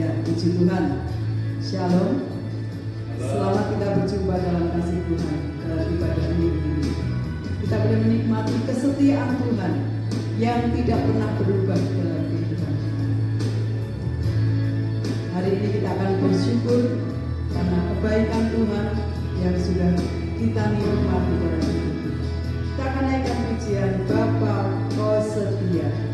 Ya, puji Tuhan. Shalom. Selamat kita berjumpa dalam kasih Tuhan dalam ibadah minggu ini. Kita boleh menikmati kesetiaan Tuhan yang tidak pernah berubah dalam kehidupan. Hari ini kita akan bersyukur karena kebaikan Tuhan yang sudah kita nikmati dalam hidup kita. Kita akan naikkan pujian Bapa Kau Setia.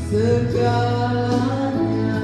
Segalanya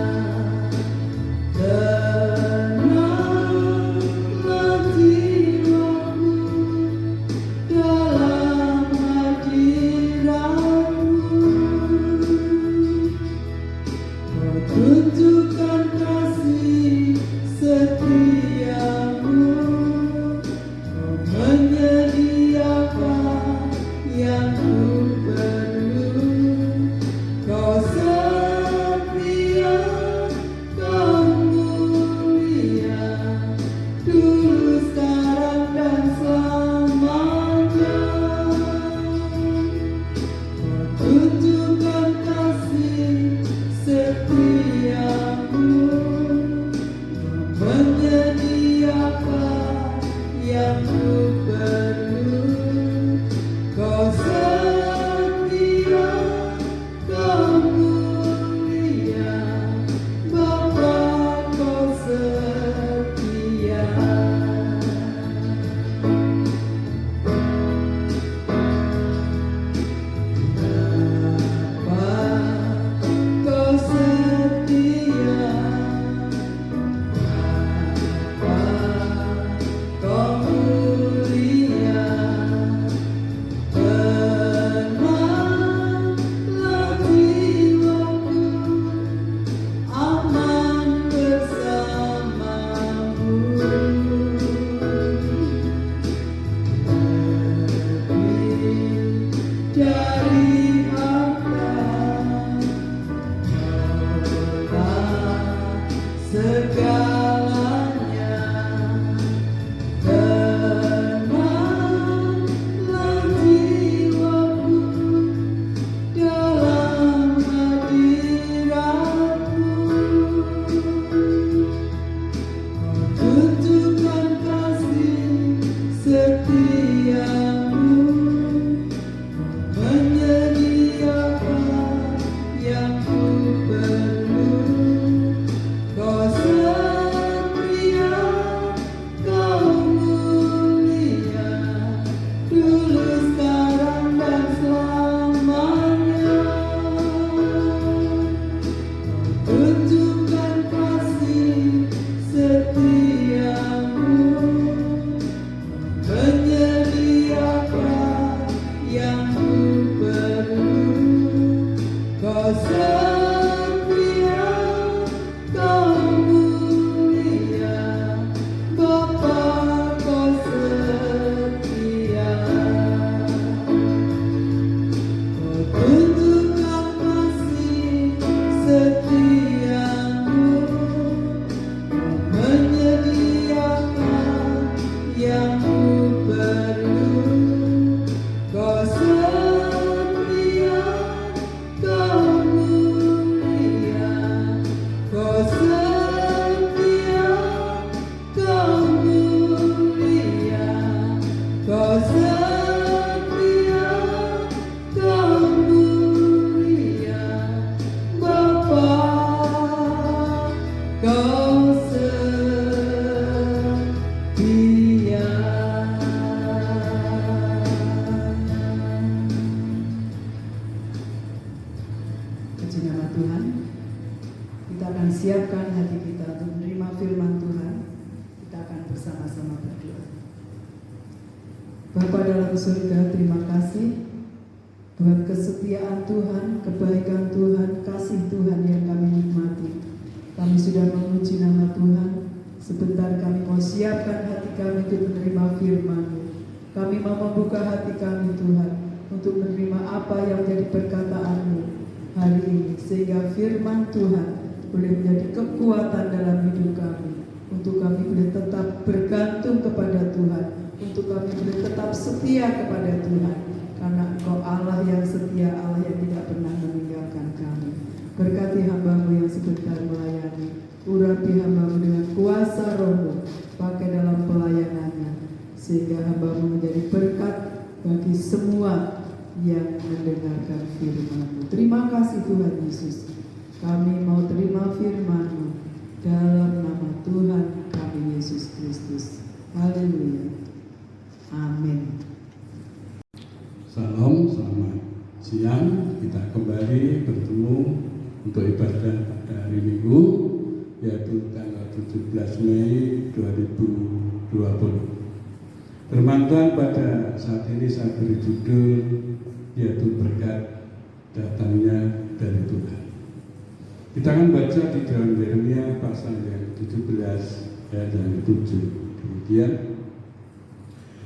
di surga, terima kasih buat kesetiaan Tuhan, kebaikan Tuhan, kasih Tuhan yang kami nikmati. Kami sudah memuji nama Tuhan. Sebentar kami mau siapkan hati kami untuk menerima firman-Mu. Kami mau membuka hati kami Tuhan untuk menerima apa yang menjadi perkataan-Mu hari ini, sehingga firman Tuhan boleh menjadi kekuatan dalam hidup kami, untuk kami boleh tetap bergantung kepada Tuhan, untuk kami boleh tetap setia kepada Tuhan, karena Engkau Allah yang setia, Allah yang tidak pernah meninggalkan kami. Berkati hamba-Mu yang sebentar melayani, urapi hamba-Mu dengan kuasa Roh-Mu, pakai dalam pelayanannya, sehingga hamba-Mu menjadi berkat bagi semua yang mendengarkan firman-Mu. Terima kasih Tuhan Yesus. Kami mau terima firman-Mu dalam nama Tuhan kami Yesus Kristus. Haleluya. Amin. Salam, selamat siang. Kita kembali bertemu untuk ibadah pada hari Minggu, yaitu tanggal 17 Mei 2020. Firman Tuhan pada saat ini saya beri judul, yaitu berkat datangnya dari Tuhan. Kita akan baca di dalam Yeremia pasal yang 17 ayat yang 7. Demikian,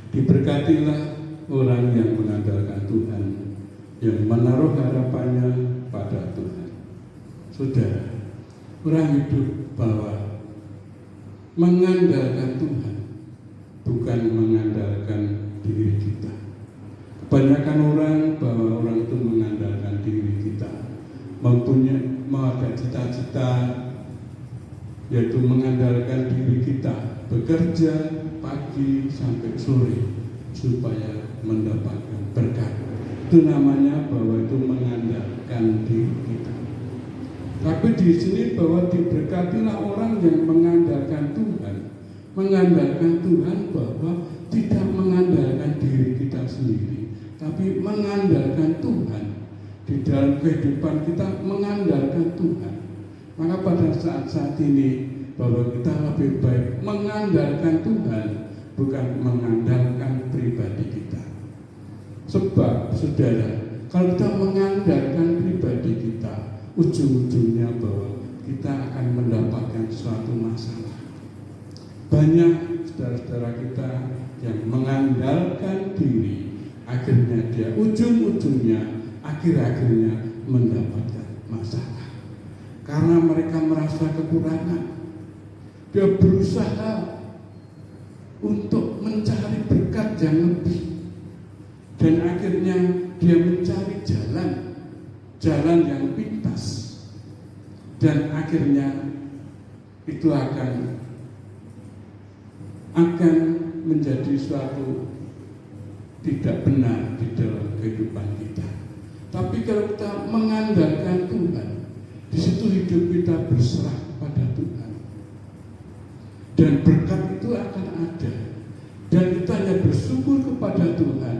diberkatilah orang yang mengandalkan Tuhan, yang menaruh harapannya pada Tuhan. Saudara, orang hidup bahwa mengandalkan Tuhan, bukan mengandalkan diri kita. Kebanyakan orang bahwa orang itu mengandalkan diri kita, mau ada cita-cita, yaitu mengandalkan diri kita, bekerja pagi sampai sore supaya mendapatkan berkat. Itu namanya bahwa itu mengandalkan diri kita. Tapi di sini bahwa diberkatilah orang yang mengandalkan Tuhan. Mengandalkan Tuhan bahwa tidak mengandalkan diri kita sendiri, tapi mengandalkan Tuhan. Di dalam kehidupan kita mengandalkan Tuhan. Maka pada saat-saat ini bahwa kita lebih baik mengandalkan Tuhan, bukan mengandalkan pribadi kita. Sebab saudara, kalau kita mengandalkan pribadi kita, ujung-ujungnya bahwa kita akan mendapatkan suatu masalah. Banyak saudara-saudara kita yang mengandalkan diri, akhirnya dia ujung-ujungnya, akhir-akhirnya mendapatkan masalah. Karena mereka merasa kekurangan, dia berusaha untuk mencari berkat yang lebih, dan akhirnya dia mencari jalan yang pintas, dan akhirnya itu akan menjadi suatu tidak benar di dalam kehidupan kita. Tapi kalau kita mengandalkan Tuhan, di situ hidup kita berserah kepada Tuhan, dan berkat itu akan ada, dan kita hanya bersyukur kepada Tuhan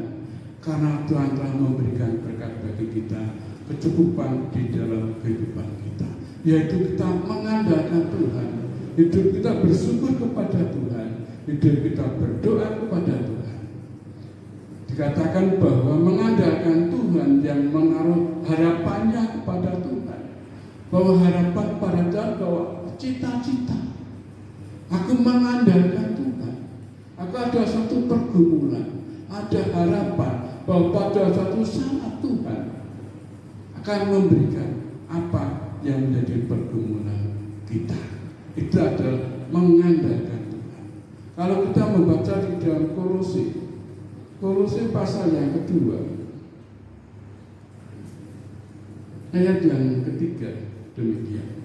karena Tuhan telah memberikan berkat bagi kita, kecukupan di dalam kehidupan kita, yaitu kita mengandalkan Tuhan. Hidup kita bersyukur kepada Tuhan, hidup kita berdoa kepada Tuhan. Dikatakan bahwa mengandalkan Tuhan yang menaruh harapannya kepada Tuhan, bahwa harapan pada Tuhan, bahwa cita-cita, aku mengandalkan Tuhan, aku ada satu pergumulan, ada harapan bahwa pada suatu saat Tuhan akan memberikan apa yang menjadi pergumulan kita. Itu adalah mengandalkan Tuhan. Kalau kita membaca di dalam Kolose pasal yang kedua, ayat yang ketiga, demikian.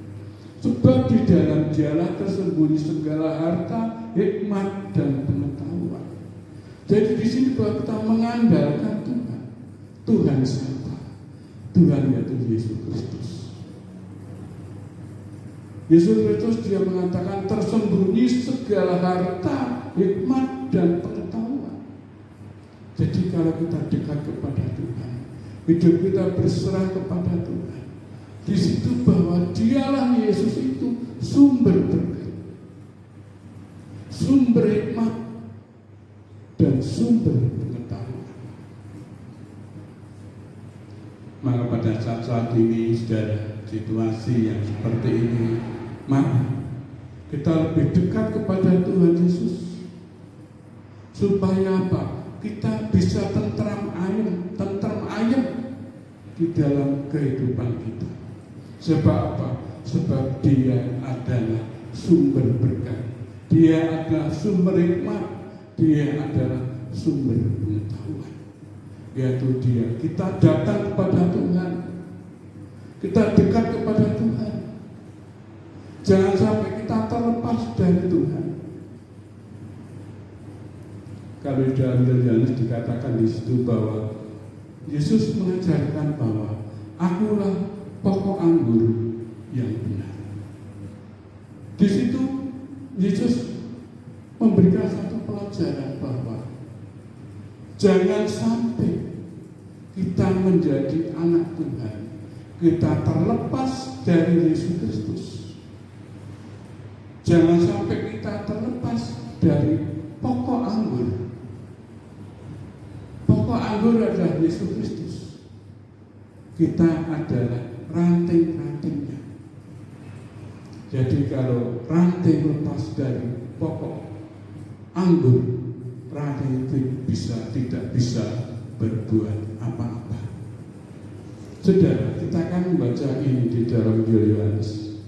Sebab di dalam Dialah tersembunyi segala harta, hikmat dan pengetahuan. Jadi di sini bahwa kita mengandalkan Tuhan. Tuhan siapa? Tuhan yaitu Yesus Kristus. Yesus Kristus dia mengatakan tersembunyi segala harta, hikmat dan pengetahuan. Jadi kalau kita dekat kepada Tuhan, hidup kita berserah kepada Tuhan, di situ bahwa Dialah Yesus itu sumber berkat, sumber hikmat dan sumber pengetahuan. saat ini, saudara, situasi yang seperti ini, mari kita lebih dekat kepada Tuhan Yesus. Supaya apa? Kita bisa tentram ayem di dalam kehidupan kita. Sebab apa? Sebab Dia adalah sumber berkat, Dia adalah sumber hikmat, Dia adalah sumber pengetahuan. Yaitu Dia. Kita datang kepada Tuhan, kita dekat kepada Tuhan. Jangan sampai kita terlepas dari Tuhan. Kalau di dalam Yohanes dikatakan di situ bahwa Yesus mengajarkan bahwa akulah pokok anggur yang benar. Di situ Yesus memberikan satu pelajaran bahwa jangan sampai kita menjadi anak Tuhan, kita terlepas dari Yesus Kristus. Jangan sampai kita terlepas dari pokok anggur. Pokok anggur adalah Yesus Kristus. Kita adalah ranting-rantingnya. Jadi kalau ranting lepas dari pokok anggur, ranting itu tidak bisa berbuat apa-apa. Saudara, kita akan membaca ini di dalam Yohanes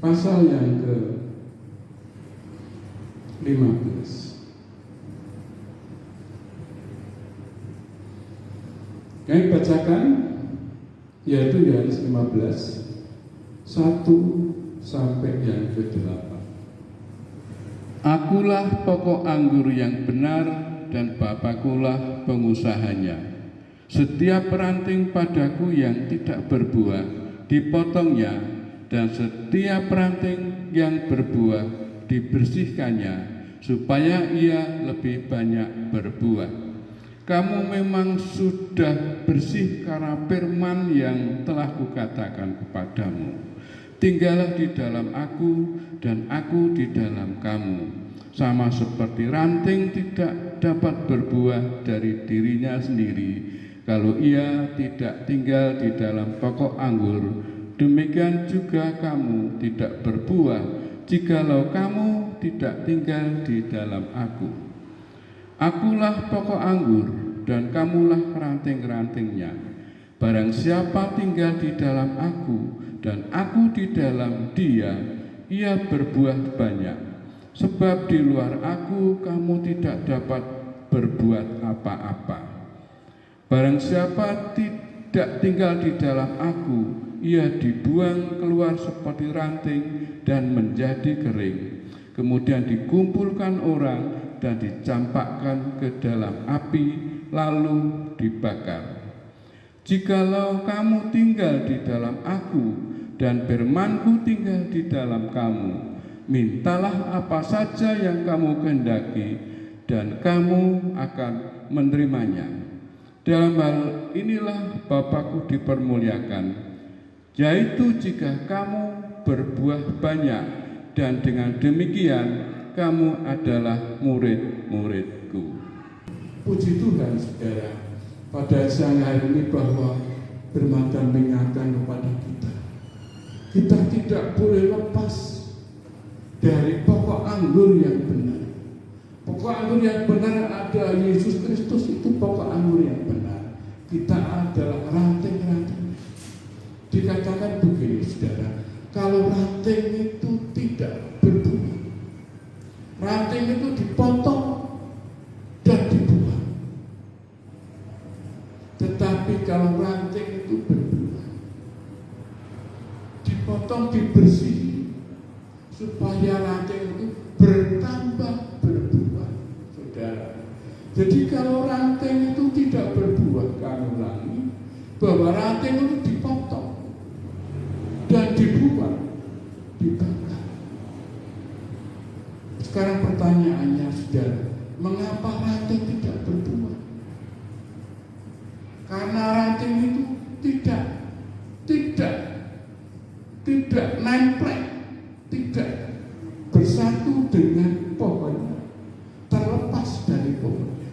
pasal yang ke-15. Kami bacakan yaitu Yohanes 15 1 sampai yang ke-8. Akulah pokok anggur yang benar dan Bapakulah pengusahanya. Setiap ranting padaku yang tidak berbuah dipotongnya, dan setiap ranting yang berbuah dibersihkannya, supaya ia lebih banyak berbuah. Kamu memang sudah bersih karena firman yang telah kukatakan kepadamu. Tinggallah di dalam aku dan aku di dalam kamu. Sama seperti ranting tidak dapat berbuah dari dirinya sendiri kalau ia tidak tinggal di dalam pokok anggur, demikian juga kamu tidak berbuah jikalau kamu tidak tinggal di dalam aku. Akulah pokok anggur dan kamulah ranting-rantingnya. Barang siapa tinggal di dalam aku dan aku di dalam dia, ia berbuah banyak. Sebab di luar aku kamu tidak dapat berbuat apa-apa. Barang siapa tidak tinggal di dalam aku, ia dibuang keluar seperti ranting dan menjadi kering. Kemudian dikumpulkan orang dan dicampakkan ke dalam api, lalu dibakar. Jikalau kamu tinggal di dalam aku dan firmanku tinggal di dalam kamu, mintalah apa saja yang kamu kehendaki dan kamu akan menerimanya. Dalam hal inilah Bapakku dipermuliakan, yaitu jika kamu berbuah banyak, dan dengan demikian kamu adalah murid-muridku. Puji Tuhan, saudara, pada siang hari ini bahwa bermata mengingatkan kepada kita. Kita tidak boleh lepas dari pokok anggur yang benar. Pokok anggur yang benar adalah Yesus Kristus, itu pokok anggur yang benar. Kita adalah ranting-ranting. Dikatakan begini, saudara, kalau ranting itu tidak berbuah, ranting itu dipotong dan dibuang. Tetapi kalau ranting itu berbuah, dipotong, dibersihi, supaya ranting itu bertambah berbuah, saudara. Jadi kalau ranting itu tidak berbuah, kami ulangi bahwa ranting itu dipotong dan dibuang, dibakar. Sekarang pertanyaannya, saudara, mengapa ranting tidak berbuah? Karena ranting itu tidak nempel, tidak bersatu dengan pohonnya, terlepas dari pohonnya.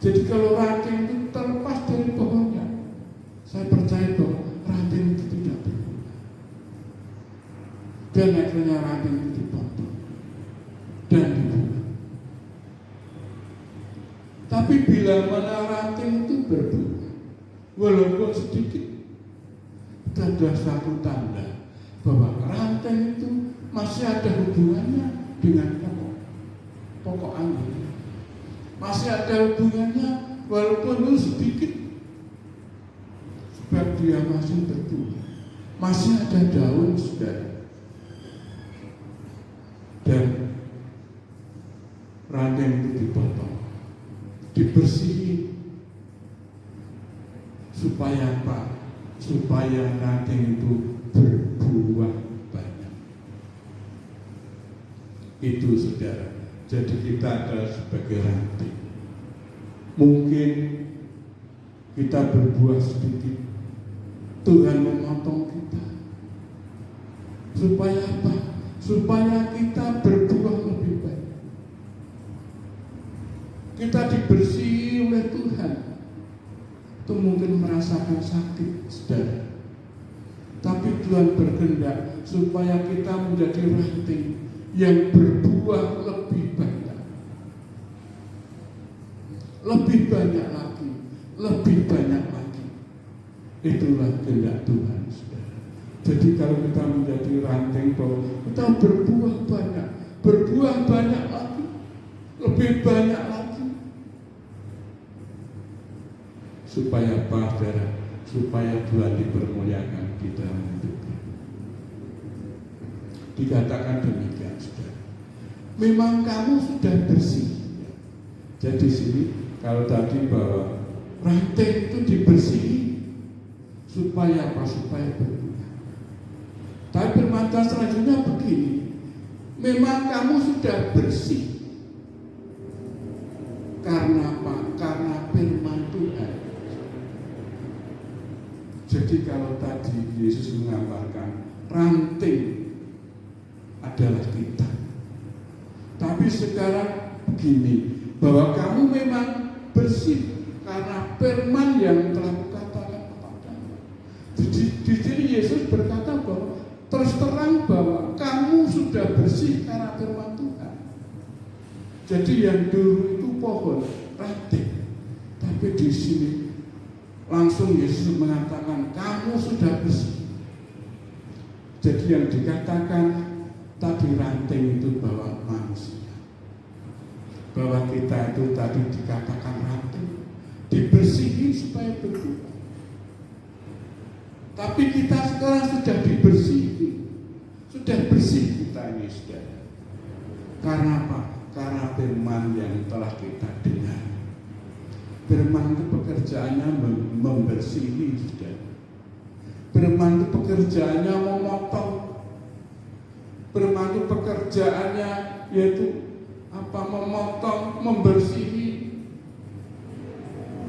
Jadi kalau ranting itu terlepas dari pohonnya, dan akhirnya ranting itu dipotong dan dibuang. Tapi bila mana ranting itu berbuah, walaupun sedikit, itu adalah satu tanda bahwa ranting itu masih ada hubungannya dengan pokok anggur. Masih ada hubungannya walaupun itu sedikit, sebab dia masih berbuah, masih ada daun, saudara. Dan ranting itu dipotong, dibersihi, supaya apa? Supaya ranting itu berbuah banyak. Itu, saudara. Jadi kita adalah sebagai ranting. Mungkin kita berbuah sedikit, Tuhan memotong kita. Supaya apa? Supaya kita berbuah lebih baik. Kita dibersihi oleh Tuhan. Itu mungkin merasakan sakit, saudara. Tapi Tuhan berkehendak supaya kita menjadi ranting yang berbuah lebih banyak. Lebih banyak lagi, lebih banyak lagi. Itulah kehendak Tuhan, saudara. Jadi kalau kita menjadi ranting, bahwa kita berbuah banyak lagi, lebih banyak lagi. Supaya apa, saudara? Supaya Tuhan dipermuliakan di dalam hidup kita. Dikatakan demikian, saudara. Memang kamu sudah bersih. Jadi sini kalau tadi bahwa ranting itu dibersihi supaya apa? Supaya berbuah. Tapi firman selanjutnya begini, memang kamu sudah bersih. Karena apa? Karena firman Tuhan. Jadi kalau tadi Yesus mengabarkan ranting adalah kita. Tapi sekarang begini, bahwa kamu memang bersih karena firman yang telah kukatakan kepadamu. Di sini Yesus berkata bahwa terus terang bahwa kamu sudah bersih karena firman Tuhan. Jadi yang dulu itu pohon, ranting. Tapi di sini langsung Yesus mengatakan kamu sudah bersih. Jadi yang dikatakan tadi ranting itu bahwa manusia, bahwa kita itu tadi dikatakan ranting, dibersihi supaya berbuah. Tapi kita sekarang sudah dibersihi, sudah bersih kita ini, saudara. Karena apa? Karena firman yang telah kita dengar. Firman itu pekerjaannya membersihi, saudara. Firman itu pekerjaannya memotong. Firman itu pekerjaannya yaitu apa? Memotong, membersihi.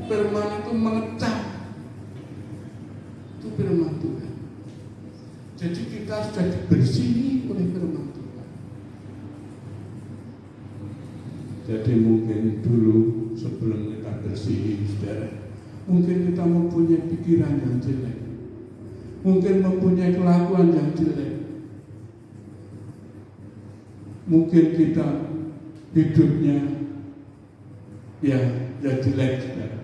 Firman itu mengecam. Itu firman Tuhan. Jadi kita sudah dibersihi oleh firman Tuhan. Jadi mungkin dulu sebelum kita bersihi, saudara, mungkin kita mempunyai pikiran yang jelek, mungkin mempunyai kelakuan yang jelek, mungkin kita hidupnya ya jelek, saudara.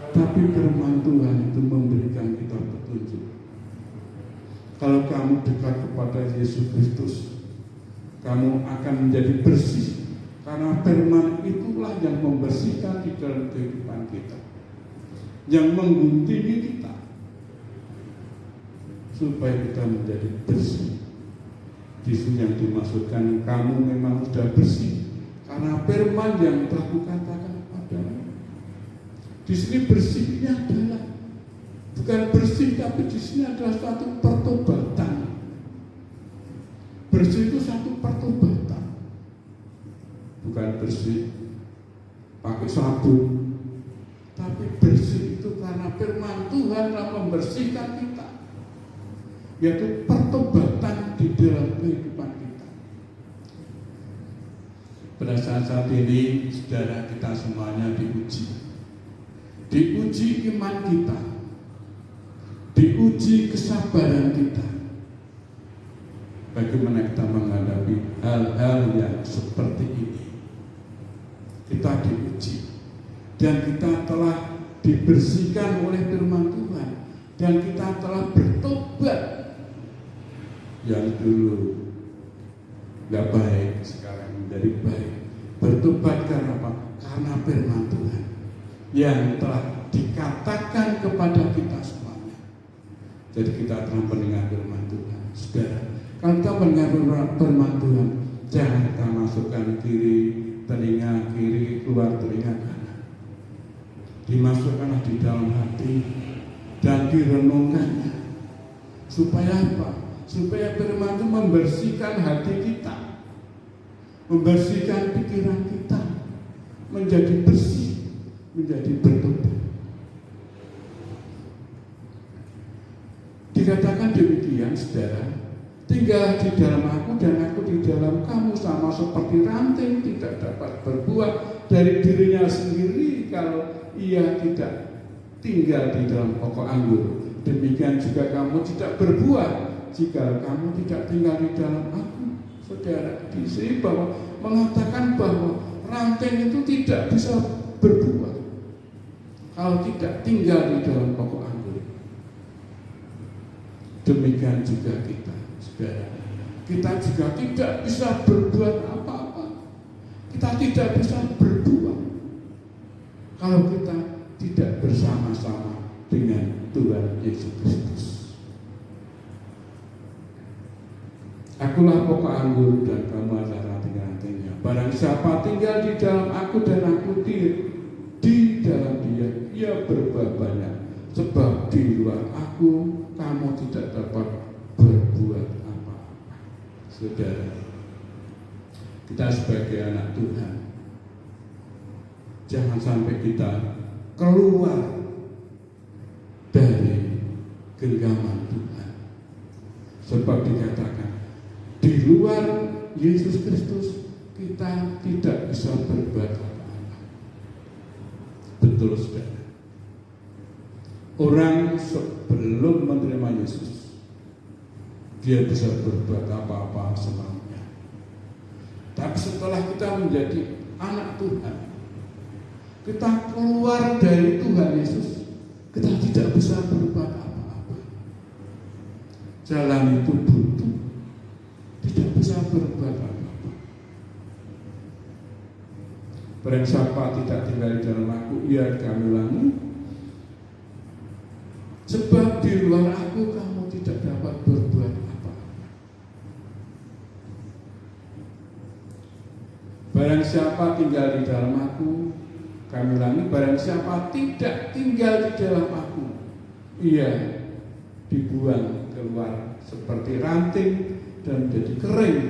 Tapi firman Tuhan itu memberikan kita petunjuk. Kalau kamu dekat kepada Yesus Kristus, kamu akan menjadi bersih. Karena firman itulah yang membersihkan di dalam kehidupan kita, yang mengguntingi kita, supaya kita menjadi bersih. Di sini yang dimaksudkan kamu memang sudah bersih karena firman yang telah kukatakan kepadamu. Di sini bersihnya adalah bukan bersih, tapi di sini adalah satu pertobatan. Bersih itu satu pertobatan. Bukan bersih pakai sabun, tapi bersih itu karena firman Tuhan yang membersihkan kita, yaitu pertobatan di dalam kehidupan kita. Pada saat ini, saudara, kita semuanya diuji iman kita, diuji kesabaran kita. Bagaimana kita menghadapi hal-hal yang seperti ini? Kita diuji dan kita telah dibersihkan oleh firman Tuhan dan kita telah bertobat. Yang dulu nggak baik sekarang menjadi baik. Bertobat karena apa? Karena firman Tuhan yang telah dikatakan kepada kita semuanya. Jadi kita telah mendengar firman Tuhan. Saudara, kalau kita mendengar firman Tuhan, jangan kita masukkan telinga kiri, keluar telinga kanan. Dimasukkanlah di dalam hati dan direnungkannya. Supaya apa? Supaya firman itu membersihkan hati kita, membersihkan pikiran kita, menjadi bersih, menjadi bertobat. Dikatakan demikian, saudara, tinggal di dalam aku dan aku di dalam kamu, sama seperti ranting tidak dapat berbuah dari dirinya sendiri kalau ia tidak tinggal di dalam pokok anggur. Demikian juga kamu tidak berbuah jika kamu tidak tinggal di dalam aku. Saudara, di sini bahwa mengatakan bahwa ranting itu tidak bisa berbuah kalau tidak tinggal di dalam pokok anggur. Demikian juga kita, saudara. Kita juga tidak bisa berbuat apa-apa. Kita tidak bisa berbuah kalau kita tidak bersama-sama dengan Tuhan Yesus Kristus. Akulah pokok anggur dan kamu adalah ranting-rantingnya. Barang siapa tinggal di dalam aku dan aku di dalam dia, ia berbuah banyak. Sebab di luar aku kamu tidak dapat berbuat apa-apa. Saudara, kita sebagai anak Tuhan, jangan sampai kita keluar dari genggaman Tuhan. Sebab dikatakan di luar Yesus Kristus kita tidak bisa berbuat apa-apa. Betul, saudara. Orang sebelum menerima Yesus, dia bisa berbuat apa-apa semaunya. Tapi setelah kita menjadi anak Tuhan, kita keluar dari Tuhan Yesus, kita tidak bisa berbuat apa-apa. Jalan itu buntu, tidak bisa berbuat apa-apa. Barang siapa tidak tinggal di dalam aku, ia kami ulangi. Sebab di luar aku kamu tidak dapat berbuat apa-apa. Barang siapa tinggal di dalam aku, kami ulangi, barang siapa tidak tinggal di dalam aku, ia dibuang keluar seperti ranting dan menjadi kering,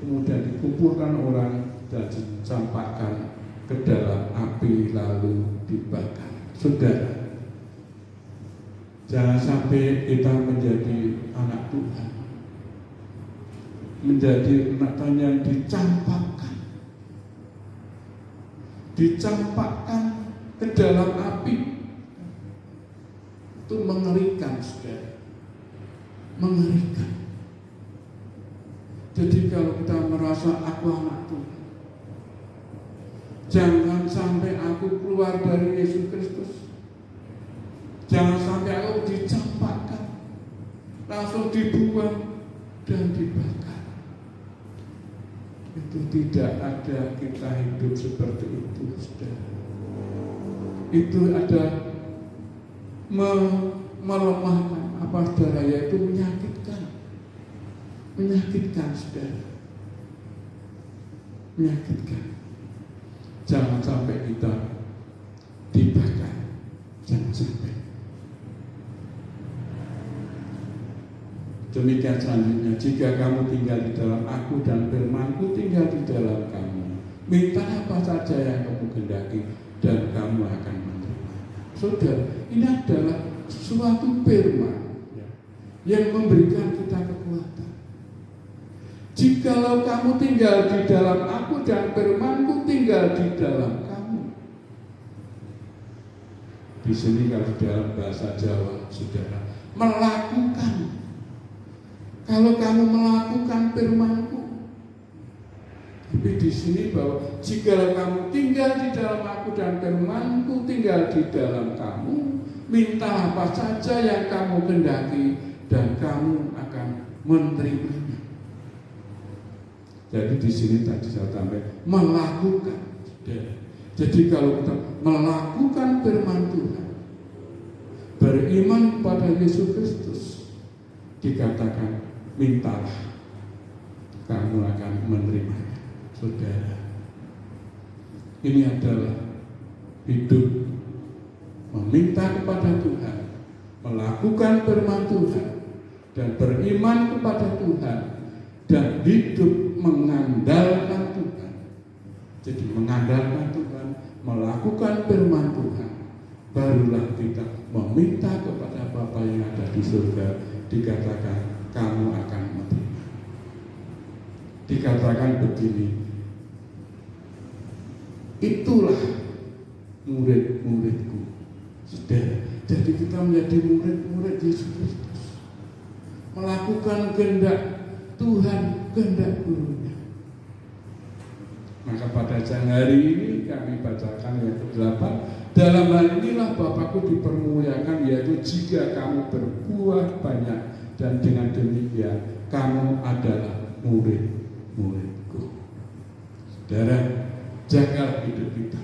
kemudian dikumpulkan orang dan dicampakkan ke dalam api lalu dibakar. Saudara, jangan sampai kita menjadi anak Tuhan, menjadi anak Tuhan yang dicampakkan ke dalam api. Itu mengerikan, saudara, mengerikan. Jadi kalau kita merasa aku anak Tuhan, jangan sampai aku keluar dari Yesus Kristus. Jangan sampai aku dicampakkan, langsung dibuang dan dibakar. Itu tidak ada, kita hidup seperti itu, saudara. Itu ada melemahkan, apa saudara, yaitu menyakitkan, saudara, menyakitkan. Jangan sampai kita dibakar, jangan sampai. Demikian selanjutnya, jika kamu tinggal di dalam aku dan firmanku tinggal di dalam kamu, minta apa saja yang kamu kehendaki dan kamu akan menerimanya. Saudara, ini adalah suatu firman yang memberikan kita kekuatan. Jikalau kamu tinggal di dalam aku dan firmanku tinggal di dalam kamu. Di sini kalau dalam bahasa Jawa, saudara, melakukan kalau kamu melakukan firman-Ku. Tapi di sini bahwa jika kamu tinggal di dalam Aku dan firman-Ku tinggal di dalam kamu, minta apa saja yang kamu kehendaki dan kamu akan menerimanya. Jadi di sini tadi saya tambah melakukan. Jadi kalau kita melakukan firman Tuhan, beriman kepada Yesus Kristus, dikatakan mintalah, kamu akan menerimanya. Saudara, ini adalah hidup meminta kepada Tuhan, melakukan firman Tuhan, dan beriman kepada Tuhan, dan hidup mengandalkan Tuhan. Jadi mengandalkan Tuhan, melakukan firman Tuhan, barulah kita meminta kepada Bapa yang ada di surga, dikatakan kamu akan menerima. Dikatakan begini, itulah murid-muridku. Saudara, jadi kita menjadi murid-murid Yesus Kristus, melakukan kehendak Tuhan, kehendak Gurunya. Maka pada siang hari ini kami bacakan yang ke-8. Dalam hal inilah Bapakku dipermuliakan, yaitu jika kamu berbuah banyak, dan dengan demikian kamu adalah murid-muridku. Saudara, jaga hidup kita.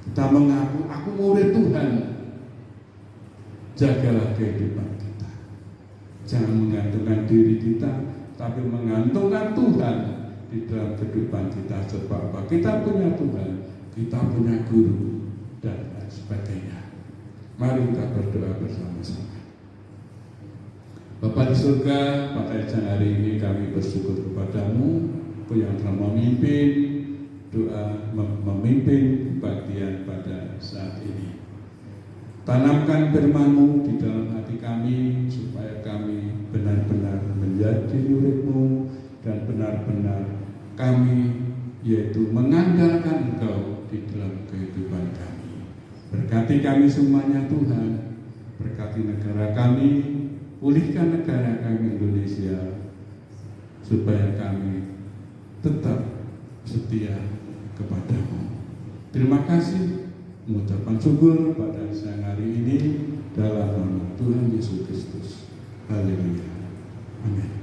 Kita mengaku, aku murid Tuhan. Jagalah kehidupan kita. Jangan menggantungkan diri kita, tapi menggantungkan Tuhan di dalam kehidupan kita. Sebab apa? Kita punya Tuhan, kita punya Guru, dan lain sebagainya. Mari kita berdoa bersama-sama. Bapa di surga, pada siang hari ini kami bersyukur kepadamu, Kau yang telah memimpin doa, memimpin kebaktian pada saat ini. Tanamkan firman-Mu di dalam hati kami, supaya kami benar-benar menjadi murid-Mu, dan benar-benar kami yaitu mengandalkan Engkau di dalam kehidupan kami. Berkati kami semuanya Tuhan, berkati negara kami, pulihkan negara kami Indonesia, supaya kami tetap setia kepada-Mu. Terima kasih, mengucapkan syukur pada siang hari ini dalam nama Tuhan Yesus Kristus. Haleluya. Amin.